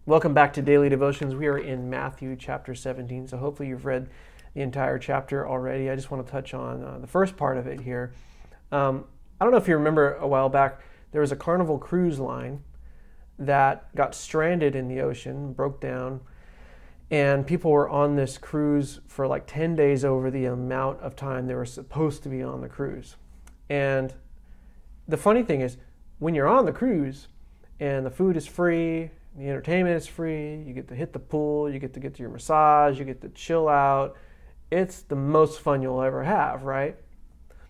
Welcome back to Daily Devotions. We are in Matthew chapter 17, so hopefully you've read the entire chapter already. I just want to touch on the first part of it here. I don't know if you remember a while back, there was a Carnival cruise line that got stranded in the ocean, broke down, and people were on this cruise for like 10 days over the amount of time they were supposed to be on the cruise. And the funny thing is, when you're on the cruise and the food is free, the entertainment is free, you get to hit the pool, you get to your massage, you get to chill out. It's the most fun you'll ever have, right?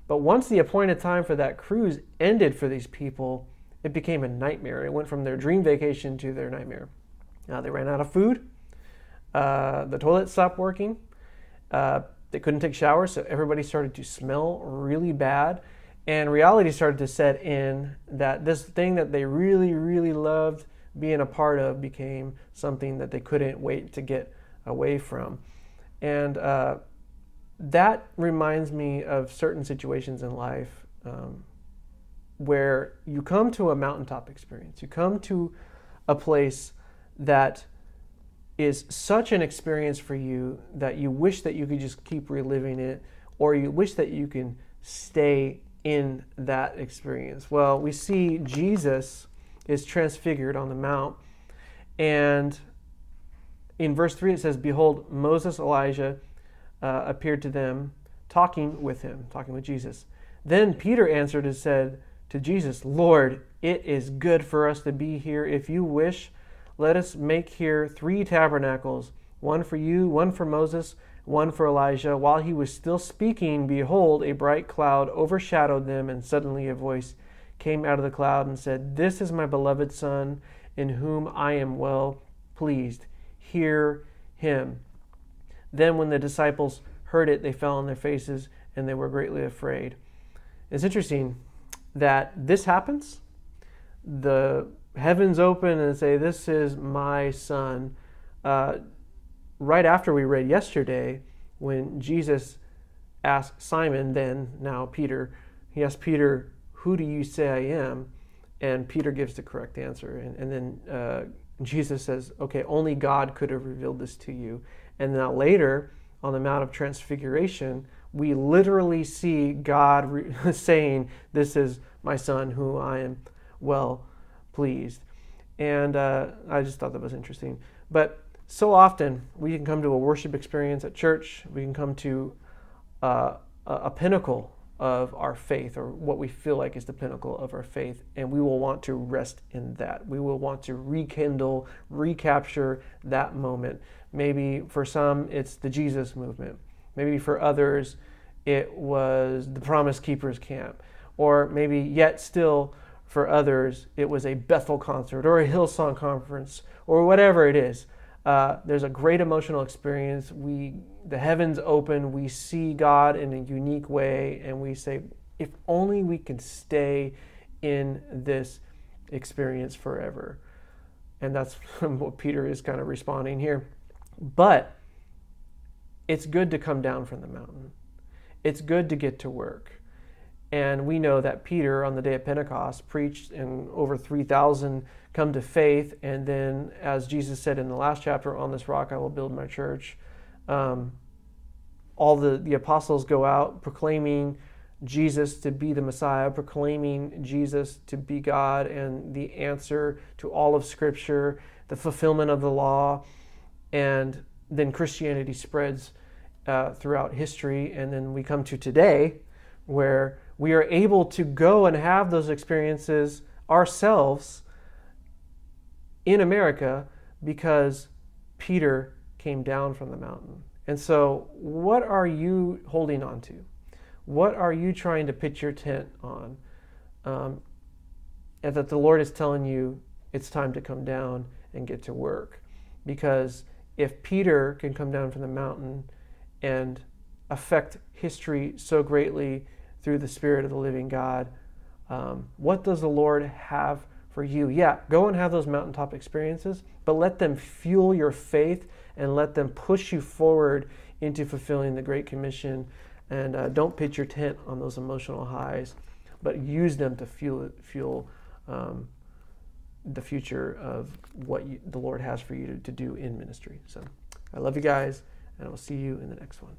But once the appointed time for that cruise ended for these people, it became a nightmare. It went from their dream vacation to their nightmare. Now they ran out of food. The toilet stopped working. They couldn't take showers, so everybody started to smell really bad. And reality started to set in that this thing that they really, really loved being a part of became something that they couldn't wait to get away from. And that reminds me of certain situations in life where you come to a mountaintop experience. You come to a place that is such an experience for you that you wish that you could just keep reliving it, or you wish that you can stay in that experience. Well, we see Jesus is transfigured on the mount, and in verse 3 it says, "Behold, Moses, Elijah appeared to them, talking with Jesus. Then Peter answered and said to Jesus, 'Lord, it is good for us to be here. If you wish, let us make here 3 tabernacles, one for you, one for Moses, one for Elijah.' While he was still speaking, behold, a bright cloud overshadowed them, and suddenly a voice came out of the cloud and said, 'This is my beloved Son, in whom I am well pleased. Hear him.' Then when the disciples heard it, they fell on their faces, and they were greatly afraid." It's interesting that this happens. The heavens open and say, "This is my Son." Right after we read yesterday, when Jesus asked Simon, then now Peter, he asked Peter, "Who do you say I am?" And Peter gives the correct answer. And then Jesus says, "Okay, only God could have revealed this to you." And now later, on the Mount of Transfiguration, we literally see God saying, "This is my Son, who I am well pleased." And I just thought that was interesting. But so often, we can come to a worship experience at church. We can come to a pinnacle of our faith, or what we feel like is the pinnacle of our faith, and we will want to rest in that. We will want to rekindle, recapture that moment. Maybe for some, it's the Jesus movement. Maybe for others, it was the Promise Keepers camp. Or maybe yet still, for others, it was a Bethel concert or a Hillsong conference or whatever it is. There's a great emotional experience. The heavens open, we see God in a unique way, and we say, if only we can stay in this experience forever. And that's what Peter is kind of responding here. But it's good to come down from the mountain. It's good to get to work. And we know that Peter, on the day of Pentecost, preached, and over 3,000 come to faith. And then, as Jesus said in the last chapter, "On this rock I will build my church." All the apostles go out proclaiming Jesus to be the Messiah, proclaiming Jesus to be God and the answer to all of Scripture, the fulfillment of the law. And then Christianity spreads throughout history. And then we come to today, where we are able to go and have those experiences ourselves in America because Peter came down from the mountain. And so, what are you holding on to? What are you trying to pitch your tent on? And that the Lord is telling you it's time to come down and get to work. Because if Peter can come down from the mountain and affect history so greatly through the Spirit of the living God, what does the Lord have for you? Yeah, go and have those mountaintop experiences, but let them fuel your faith and let them push you forward into fulfilling the Great Commission. And don't pitch your tent on those emotional highs, but use them to fuel the future of what the Lord has for you to do in ministry. So I love you guys, and I will see you in the next one.